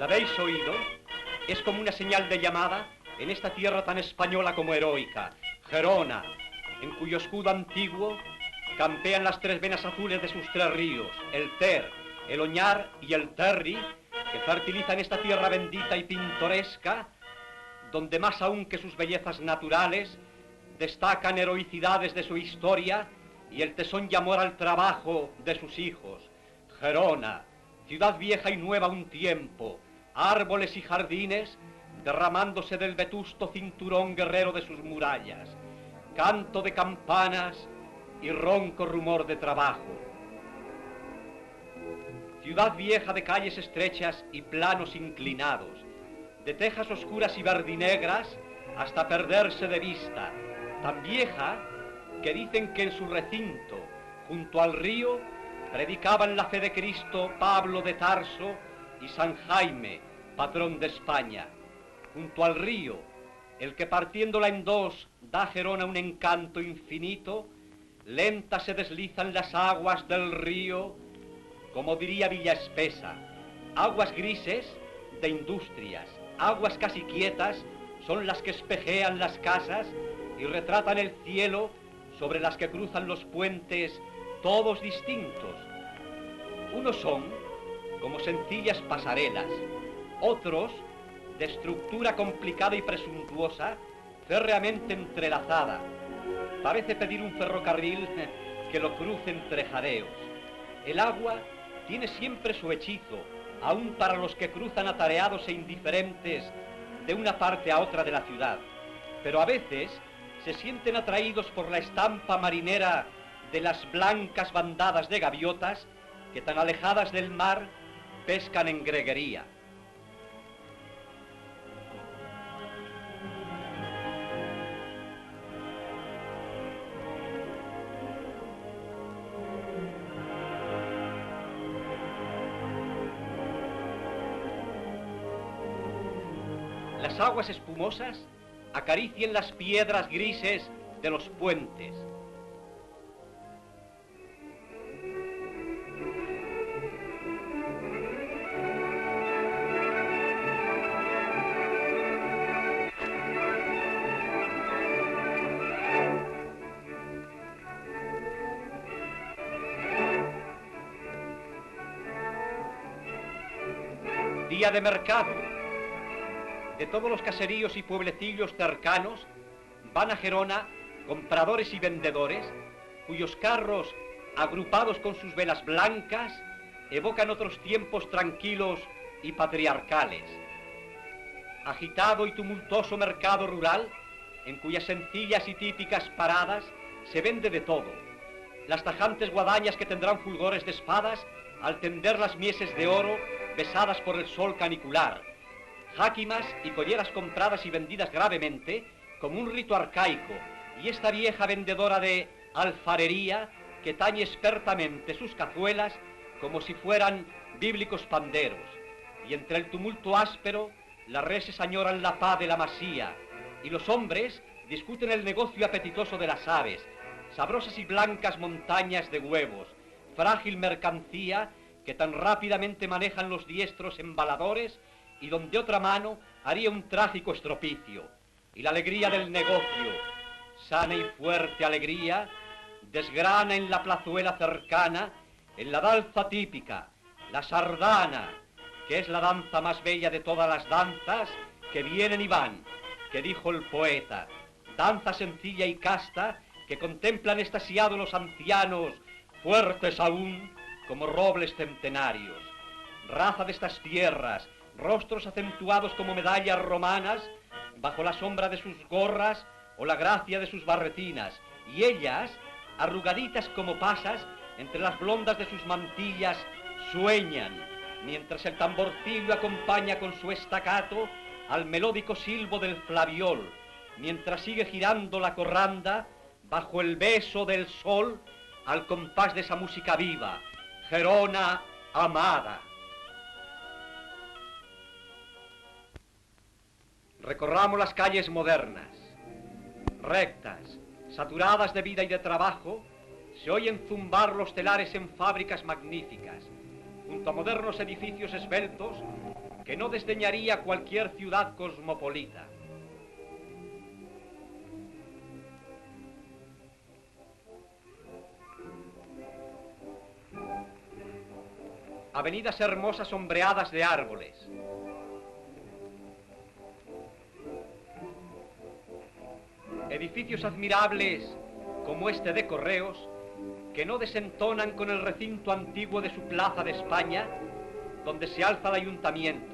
¿La habéis oído? Es como una señal de llamada en esta tierra tan española como heroica, Gerona, en cuyo escudo antiguo campean las tres venas azules de sus tres ríos, el Ter, el Oñar y el Terri, que fertilizan esta tierra bendita y pintoresca, donde más aún que sus bellezas naturales destacan heroicidades de su historia y el tesón y amor al trabajo de sus hijos. Gerona, ciudad vieja y nueva a un tiempo, árboles y jardines derramándose del vetusto cinturón guerrero de sus murallas, canto de campanas y ronco rumor de trabajo. Ciudad vieja de calles estrechas y planos inclinados, de tejas oscuras y verdinegras hasta perderse de vista, tan vieja que dicen que en su recinto, junto al río, predicaban la fe de Cristo Pablo de Tarso y San Jaime, patrón de España. Junto al río, el que partiéndola en dos da a Gerona un encanto infinito, lentas se deslizan las aguas del río, como diría Villaespesa, aguas grises de industrias, aguas casi quietas son las que espejean las casas y retratan el cielo sobre las que cruzan los puentes, todos distintos. Unos son como sencillas pasarelas, otros de estructura complicada y presuntuosa, férreamente entrelazada. Parece pedir un ferrocarril que lo cruce entre jadeos. El agua tiene siempre su hechizo, aun para los que cruzan atareados e indiferentes de una parte a otra de la ciudad, pero a veces se sienten atraídos por la estampa marinera de las blancas bandadas de gaviotas que tan alejadas del mar pescan en greguería. Las aguas espumosas acarician las piedras grises de los puentes. Día de mercado. De todos los caseríos y pueblecillos cercanos van a Gerona compradores y vendedores, cuyos carros, agrupados con sus velas blancas, evocan otros tiempos tranquilos y patriarcales. Agitado y tumultuoso mercado rural, en cuyas sencillas y típicas paradas se vende de todo. Las tajantes guadañas que tendrán fulgores de espadas al tender las mieses de oro besadas por el sol canicular, jáquimas y colleras compradas y vendidas gravemente como un rito arcaico, y esta vieja vendedora de alfarería que tañe expertamente sus cazuelas como si fueran bíblicos panderos, y entre el tumulto áspero las reses añoran la paz de la masía, y los hombres discuten el negocio apetitoso de las aves, sabrosas y blancas montañas de huevos, frágil mercancía que tan rápidamente manejan los diestros embaladores y donde otra mano haría un trágico estropicio. Y la alegría del negocio, sana y fuerte alegría, desgrana en la plazuela cercana, en la danza típica, la sardana, que es la danza más bella de todas las danzas que vienen y van, que dijo el poeta, danza sencilla y casta que contemplan extasiados los ancianos, fuertes aún como robles centenarios. Raza de estas tierras, rostros acentuados como medallas romanas, bajo la sombra de sus gorras o la gracia de sus barretinas, y ellas, arrugaditas como pasas, entre las blondas de sus mantillas, sueñan, mientras el tamborcillo acompaña con su estacato al melódico silbo del flaviol, mientras sigue girando la corranda, bajo el beso del sol, al compás de esa música viva, Gerona amada. Recorramos las calles modernas, rectas, saturadas de vida y de trabajo, se oyen zumbar los telares en fábricas magníficas. Junto a modernos edificios esbeltos, que no desdeñaría cualquier ciudad cosmopolita. Avenidas hermosas sombreadas de árboles. Edificios admirables como este de Correos, que no desentonan con el recinto antiguo de su Plaza de España, donde se alza el ayuntamiento.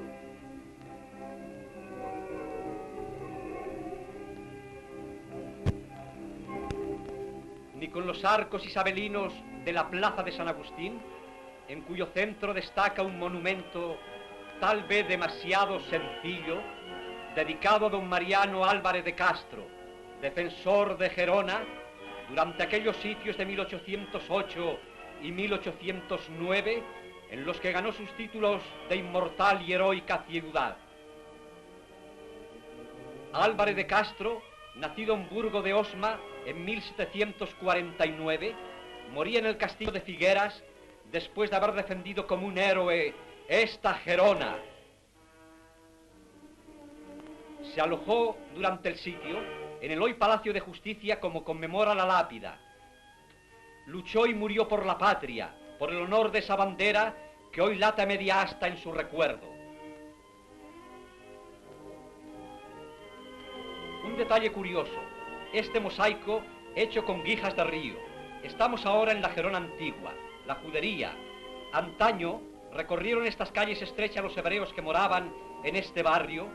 Ni con los arcos isabelinos de la Plaza de San Agustín, en cuyo centro destaca un monumento tal vez demasiado sencillo, dedicado a don Mariano Álvarez de Castro, defensor de Gerona, durante aquellos sitios de 1808 y 1809, en los que ganó sus títulos de inmortal y heroica ciudad. Álvarez de Castro, nacido en Burgo de Osma en 1749, moría en el castillo de Figueras después de haber defendido como un héroe esta Gerona. Se alojó durante el sitio en el hoy Palacio de Justicia, como conmemora la lápida. Luchó y murió por la patria, por el honor de esa bandera que hoy late a media asta en su recuerdo. Un detalle curioso, este mosaico hecho con guijas de río. Estamos ahora en la Gerona antigua, la judería. Antaño recorrieron estas calles estrechas los hebreos que moraban en este barrio,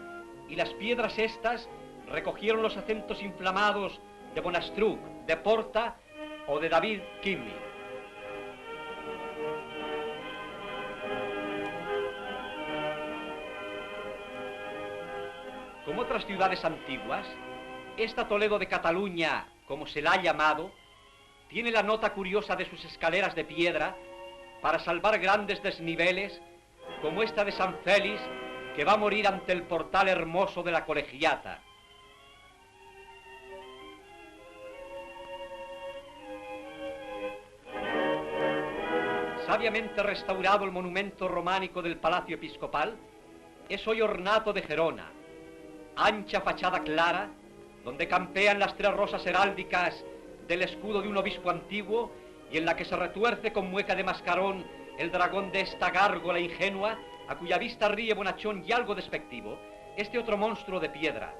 y las piedras estas recogieron los acentos inflamados de Bonastruc, de Porta o de David Kimmi. Como otras ciudades antiguas, esta Toledo de Cataluña, como se la ha llamado, tiene la nota curiosa de sus escaleras de piedra para salvar grandes desniveles, como esta de San Félix, que va a morir ante el portal hermoso de la Colegiata. Sabiamente restaurado el monumento románico del Palacio Episcopal, es hoy ornato de Gerona, ancha fachada clara, donde campean las tres rosas heráldicas del escudo de un obispo antiguo, y en la que se retuerce con mueca de mascarón el dragón de esta gárgola ingenua, a cuya vista ríe bonachón y algo despectivo este otro monstruo de piedra.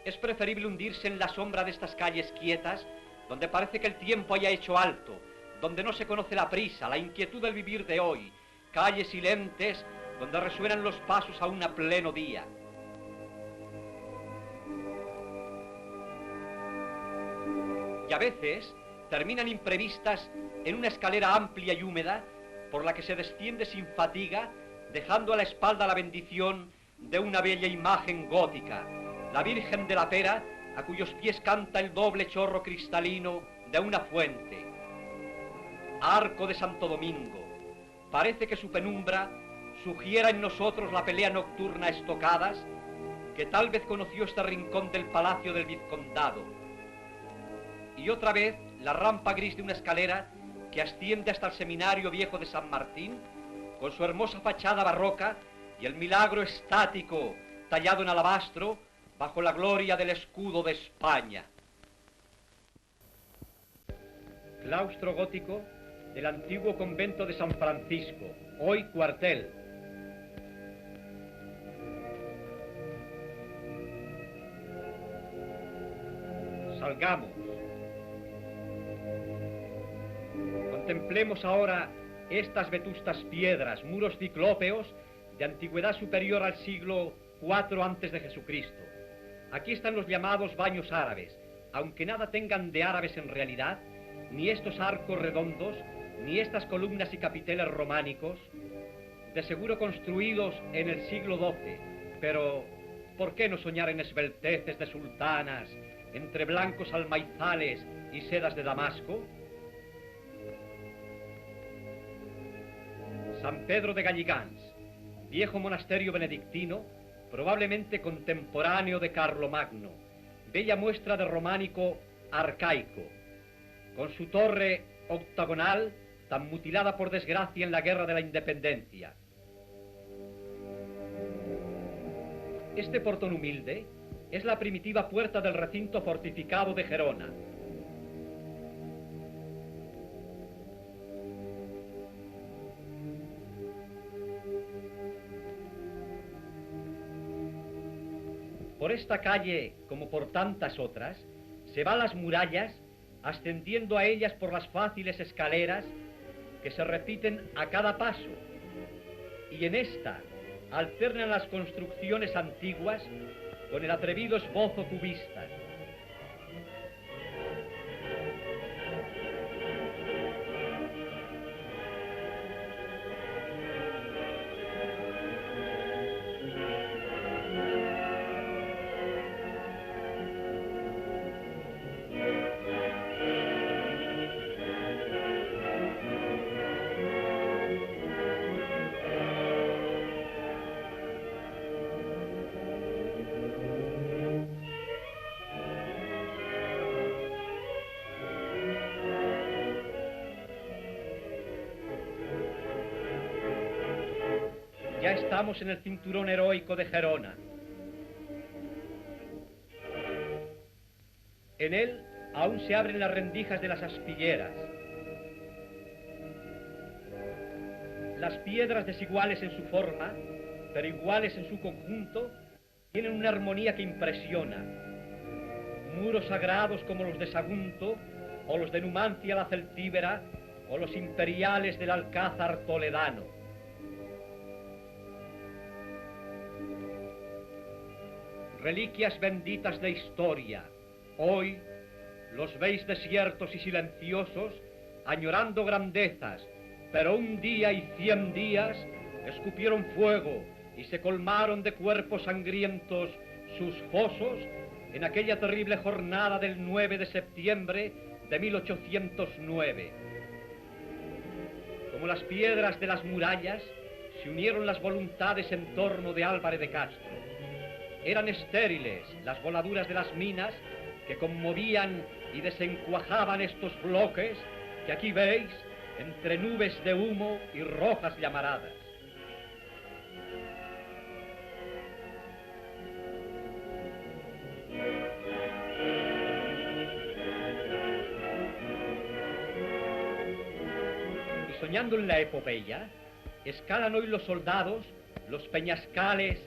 Es preferible hundirse en la sombra de estas calles quietas, donde parece que el tiempo haya hecho alto, donde no se conoce la prisa, la inquietud del vivir de hoy, calles silentes, donde resuenan los pasos aún a pleno día. Y a veces terminan imprevistas en una escalera amplia y húmeda, por la que se desciende sin fatiga, dejando a la espalda la bendición de una bella imagen gótica, la Virgen de la Pera, a cuyos pies canta el doble chorro cristalino de una fuente. Arco de Santo Domingo, parece que su penumbra sugiera en nosotros la pelea nocturna a estocadas que tal vez conoció este rincón del palacio del vizcondado. Y otra vez la rampa gris de una escalera que asciende hasta el seminario viejo de San Martín, con su hermosa fachada barroca y el milagro estático tallado en alabastro bajo la gloria del escudo de España. Claustro gótico del antiguo convento de San Francisco, hoy cuartel. Salgamos. Contemplemos ahora estas vetustas piedras, muros ciclópeos de antigüedad superior al siglo IV antes de Jesucristo. Aquí están los llamados baños árabes, aunque nada tengan de árabes en realidad, ni estos arcos redondos, ni estas columnas y capiteles románicos, de seguro construidos en el siglo XII, pero ¿por qué no soñar en esbelteces de sultanas, entre blancos almaizales y sedas de Damasco? San Pedro de Galligans, viejo monasterio benedictino, probablemente contemporáneo de Carlomagno, bella muestra de románico arcaico, con su torre octagonal tan mutilada por desgracia en la guerra de la independencia. Este portón humilde es la primitiva puerta del recinto fortificado de Gerona. Por esta calle, como por tantas otras, se va a las murallas, ascendiendo a ellas por las fáciles escaleras que se repiten a cada paso. Y en esta alternan las construcciones antiguas con el atrevido esbozo cubista. Ya estamos en el cinturón heroico de Gerona. En él aún se abren las rendijas de las aspilleras. Las piedras desiguales en su forma, pero iguales en su conjunto, tienen una armonía que impresiona. Muros sagrados como los de Sagunto, o los de Numancia la Celtíbera, o los imperiales del Alcázar toledano. Reliquias benditas de historia, hoy los veis desiertos y silenciosos, añorando grandezas, pero un día y 100 días escupieron fuego y se colmaron de cuerpos sangrientos sus fosos en aquella terrible jornada del 9 de septiembre de 1809. Como las piedras de las murallas, se unieron las voluntades en torno de Álvarez de Castro. Eran estériles las voladuras de las minas que conmovían y desencuajaban estos bloques que aquí veis entre nubes de humo y rojas llamaradas. Y soñando en la epopeya, escalan hoy los soldados los peñascales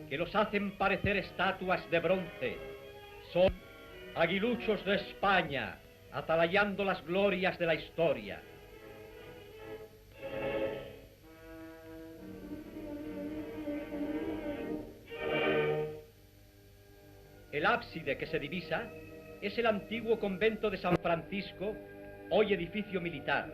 que los hacen parecer estatuas de bronce. Son aguiluchos de España, atalayando las glorias de la historia. El ábside que se divisa es el antiguo convento de San Francisco, hoy edificio militar.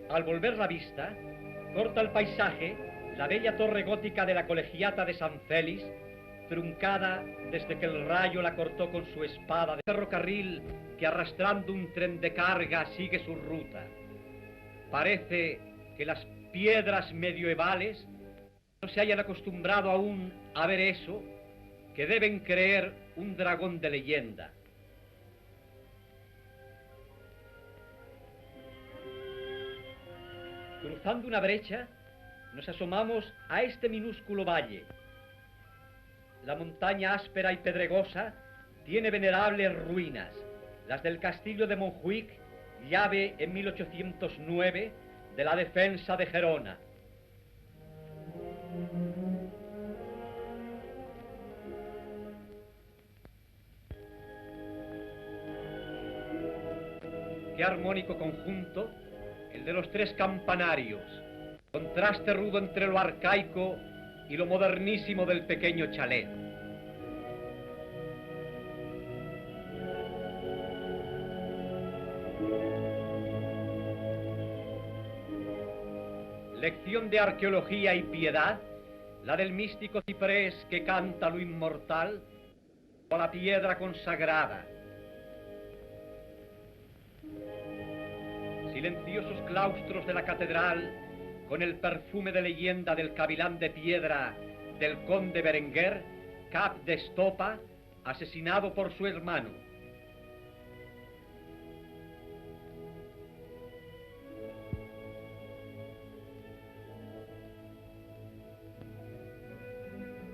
Al volver la vista, corta el paisaje la bella torre gótica de la Colegiata de San Félix, truncada desde que el rayo la cortó con su espada de ferrocarril que arrastrando un tren de carga sigue su ruta. Parece que las piedras medievales no se hayan acostumbrado aún a ver eso, que deben creer un dragón de leyenda. Cruzando una brecha, nos asomamos a este minúsculo valle. La montaña áspera y pedregosa tiene venerables ruinas, las del castillo de Montjuic, llave en 1809 de la defensa de Gerona. Qué armónico conjunto el de los 3 campanarios, contraste rudo entre lo arcaico y lo modernísimo del pequeño chalet. Lección de arqueología y piedad, la del místico ciprés que canta lo inmortal o la piedra consagrada. silenciosos claustros de la catedral, con el perfume de leyenda del gavilán de piedra del conde Berenguer, cap de estopa, asesinado por su hermano.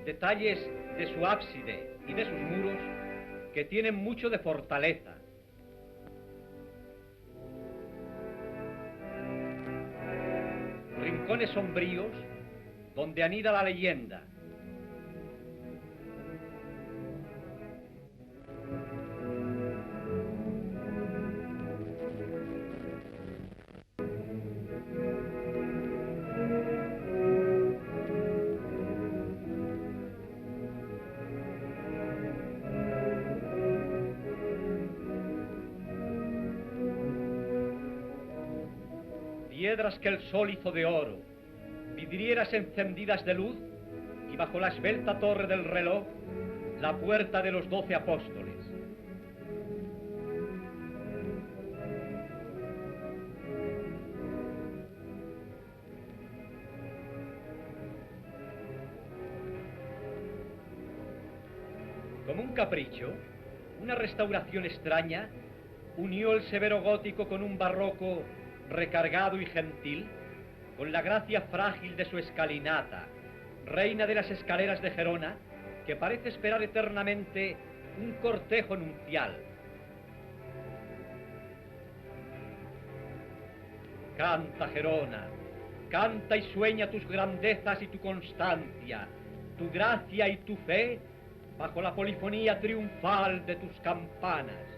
Detalles de su ábside y de sus muros que tienen mucho de fortaleza. Rincones sombríos donde anida la leyenda. Piedras que el sol hizo de oro, vidrieras encendidas de luz, y bajo la esbelta torre del reloj, la puerta de los 12 apóstoles. Como un capricho, una restauración extraña unió el severo gótico con un barroco recargado y gentil, con la gracia frágil de su escalinata, reina de las escaleras de Gerona, que parece esperar eternamente un cortejo nupcial. Canta, Gerona, canta y sueña tus grandezas y tu constancia, tu gracia y tu fe, bajo la polifonía triunfal de tus campanas.